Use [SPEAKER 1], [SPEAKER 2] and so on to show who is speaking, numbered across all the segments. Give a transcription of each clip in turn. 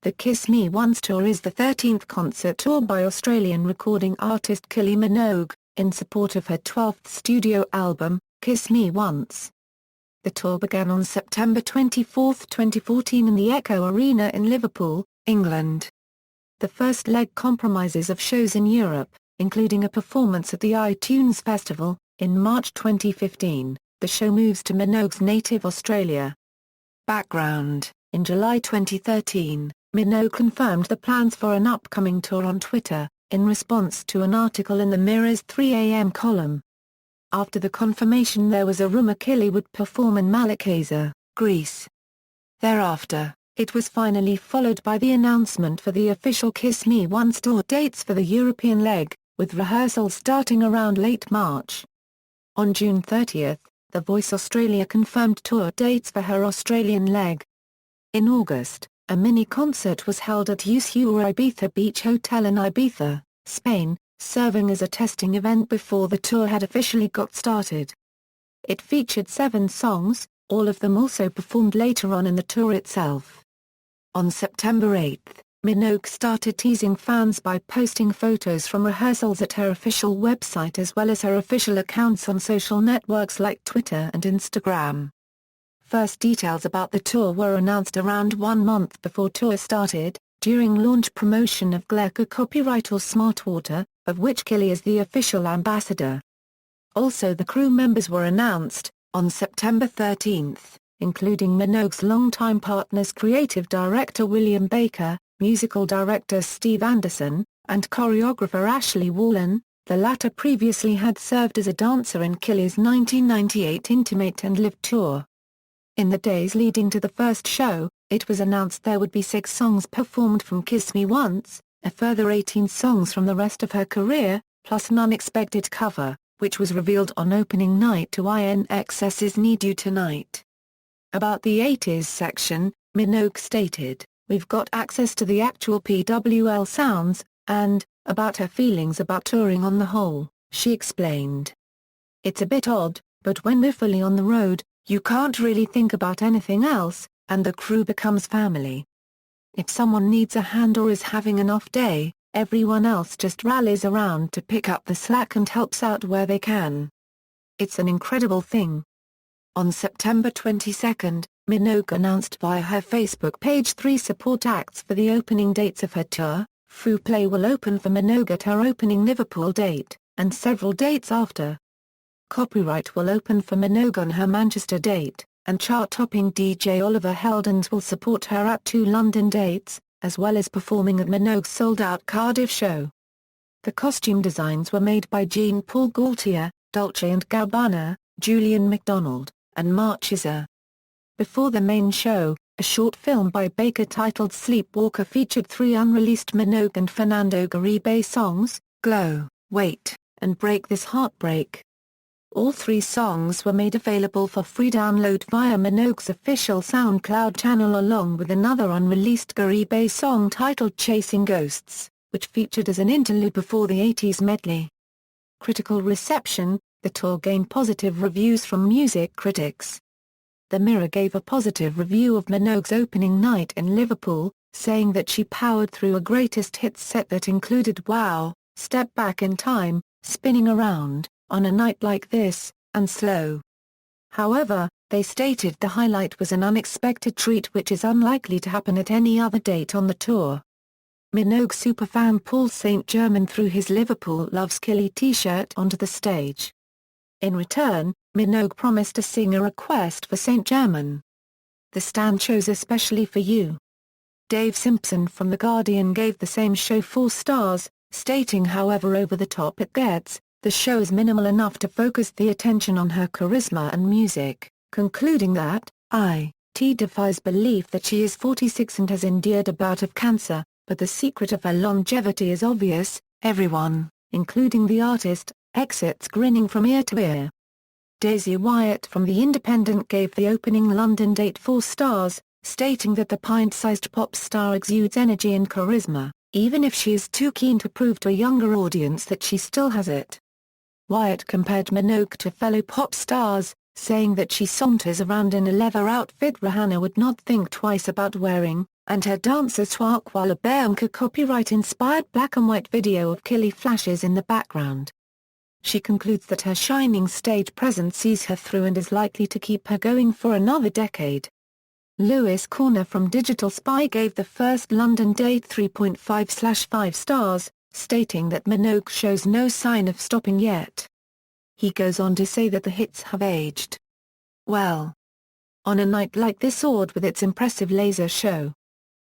[SPEAKER 1] The Kiss Me Once tour is the 13th concert tour by Australian recording artist Kylie Minogue, in support of her 12th studio album, Kiss Me Once. The tour began on September 24, 2014 in the Echo Arena in Liverpool, England. The first leg comprises of shows in Europe, including a performance at the iTunes Festival. In March 2015, the show moves to Minogue's native Australia. Background: in July 2013, Minogue confirmed the plans for an upcoming tour on Twitter, in response to an article in the Mirror's 3 a.m. column. After the confirmation, there was a rumor Kylie would perform in Malakasia, Greece. Thereafter, it was finally followed by the announcement for the official Kiss Me Once tour dates for the European leg, with rehearsals starting around late March. On June 30, The Voice Australia confirmed tour dates for her Australian leg. In August, a mini-concert was held at Ushuaia Ibiza Beach Hotel in Ibiza, Spain, serving as a testing event before the tour had officially got started. It featured 7 songs, all of them also performed later on in the tour itself. On September 8, Minogue started teasing fans by posting photos from rehearsals at her official website as well as her official accounts on social networks like Twitter and Instagram. First details about the tour were announced around 1 month before tour started, during launch promotion of Gleeca Copyright or Smartwater, of which Kylie is the official ambassador. Also, the crew members were announced, on September 13, including Minogue's longtime partners creative director William Baker, musical director Steve Anderson, and choreographer Ashley Wallen. The latter previously had served as a dancer in Kylie's 1998 Intimate and Live tour. In the days leading to the first show, it was announced there would be 6 songs performed from Kiss Me Once, a further 18 songs from the rest of her career, plus an unexpected cover, which was revealed on opening night to INXS's Need You Tonight. About the 80s section, Minogue stated, "We've got access to the actual PWL sounds," and, about her feelings about touring on the whole, she explained, "It's a bit odd, but when we're fully on the road, you can't really think about anything else, and the crew becomes family. If someone needs a hand or is having an off day, everyone else just rallies around to pick up the slack and helps out where they can. It's an incredible thing." On September 22, Minogue announced via her Facebook page 3 support acts for the opening dates of her tour. Free Play will open for Minogue at her opening Liverpool date, and several dates after. Copyright will open for Minogue on her Manchester date, and chart-topping DJ Oliver Heldens will support her at 2 London dates, as well as performing at Minogue's sold-out Cardiff show. The costume designs were made by Jean-Paul Gaultier, Dolce & Gabbana, Julian MacDonald, and Mark Chiesa. Before the main show, a short film by Baker titled Sleepwalker featured 3 unreleased Minogue and Fernando Garibay songs, Glow, Wait, and Break This Heartbreak. All 3 songs were made available for free download via Minogue's official SoundCloud channel along with another unreleased Garibay song titled Chasing Ghosts, which featured as an interlude before the 80s medley. Critical reception: the tour gained positive reviews from music critics. The Mirror gave a positive review of Minogue's opening night in Liverpool, saying that she powered through a greatest hits set that included Wow, Step Back in Time, Spinning Around, On a Night Like This, and Slow. However, they stated the highlight was an unexpected treat which is unlikely to happen at any other date on the tour. Minogue superfan Paul St. Germain threw his Liverpool Loves Kylie t-shirt onto the stage. In return, Minogue promised to sing a request for St. Germain. "The stand chose especially for you." Dave Simpson from The Guardian gave the same show 4 stars, stating however over the top it gets, the show is minimal enough to focus the attention on her charisma and music, concluding that, "It defies belief that she is 46 and has endured a bout of cancer, but the secret of her longevity is obvious. Everyone, including the artist, exits grinning from ear to ear." Daisy Wyatt from The Independent gave the opening London date 4 stars, stating that the pint-sized pop star exudes energy and charisma, even if she is too keen to prove to a younger audience that she still has it. Wyatt compared Minogue to fellow pop stars, saying that she saunters around in a leather outfit Rihanna would not think twice about wearing, and her dancers twerk while a Bianca copyright-inspired black-and-white video of Kylie flashes in the background. She concludes that her shining stage presence sees her through and is likely to keep her going for another decade. Lewis Corner from Digital Spy gave the first London date 3.5/5 stars, stating that Minogue shows no sign of stopping yet. He goes on to say that the hits have aged well on a night like this, odd with its impressive laser show.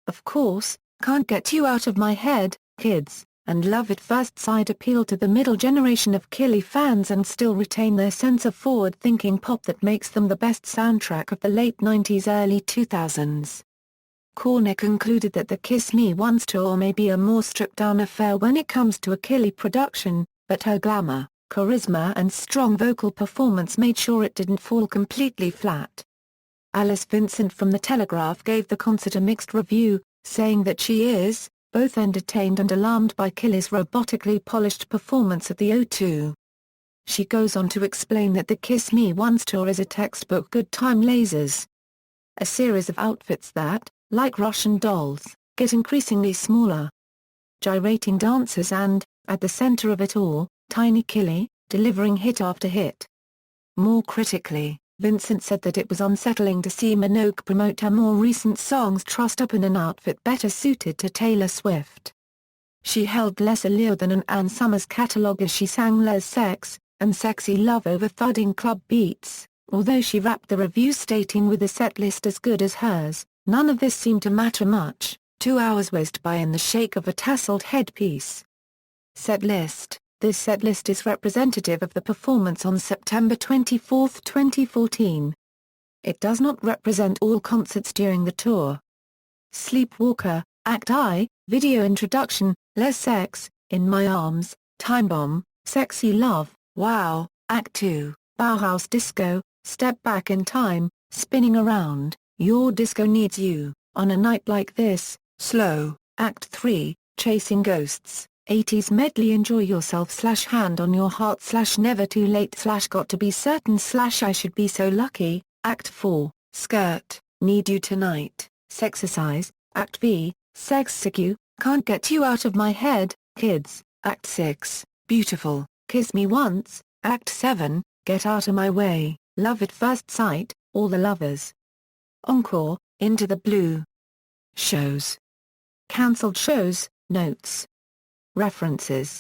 [SPEAKER 1] Of course, Can't Get You Out of My Head, Kids, and Love at First Sight appeal to the middle generation of Kylie fans and still retain their sense of forward-thinking pop that makes them the best soundtrack of the late 90s early 2000s. Corner concluded that the Kiss Me Once tour may be a more stripped-down affair when it comes to a Kylie production, but her glamour, charisma and strong vocal performance made sure it didn't fall completely flat. Alice Vincent from The Telegraph gave the concert a mixed review, saying that she is both entertained and alarmed by Kylie's robotically polished performance at the O2. She goes on to explain that the Kiss Me Once tour is a textbook good time lasers. A series of outfits that, like Russian dolls, get increasingly smaller. Gyrating dancers and, at the center of it all, tiny Kylie, delivering hit after hit. More critically, Vincent said that it was unsettling to see Minogue promote her more recent songs trussed up in an outfit better suited to Taylor Swift. She held less allure than an Ann Summers catalog as she sang Les Sex and Sexy Love over thudding club beats, although she wrapped the review stating with a set list as good as hers, none of this seemed to matter much, 2 hours whizzed by in the shake of a tasseled headpiece. Set list. This set list is representative of the performance on September 24, 2014. It does not represent all concerts during the tour. Sleepwalker, Act I, Video Introduction, Les Sex, In My Arms, Time Bomb, Sexy Love, Wow, Act II, Bauhaus Disco, Step Back in Time, Spinning Around, Your Disco Needs You, On a Night Like This, Slow, Act III, Chasing Ghosts, 80s Medley Enjoy Yourself / Hand on Your Heart / Never Too Late / Got to Be Certain / I Should Be So Lucky, Act IV, Skirt, Need You Tonight, Sexercise, Act V, Sex Sick, Can't Get You Out of My Head, Kids, Act VI, Beautiful, Kiss Me Once, Act VII, Get Out of My Way, Love at First Sight, All the Lovers. Encore, Into the Blue. Shows. Cancelled shows, notes. References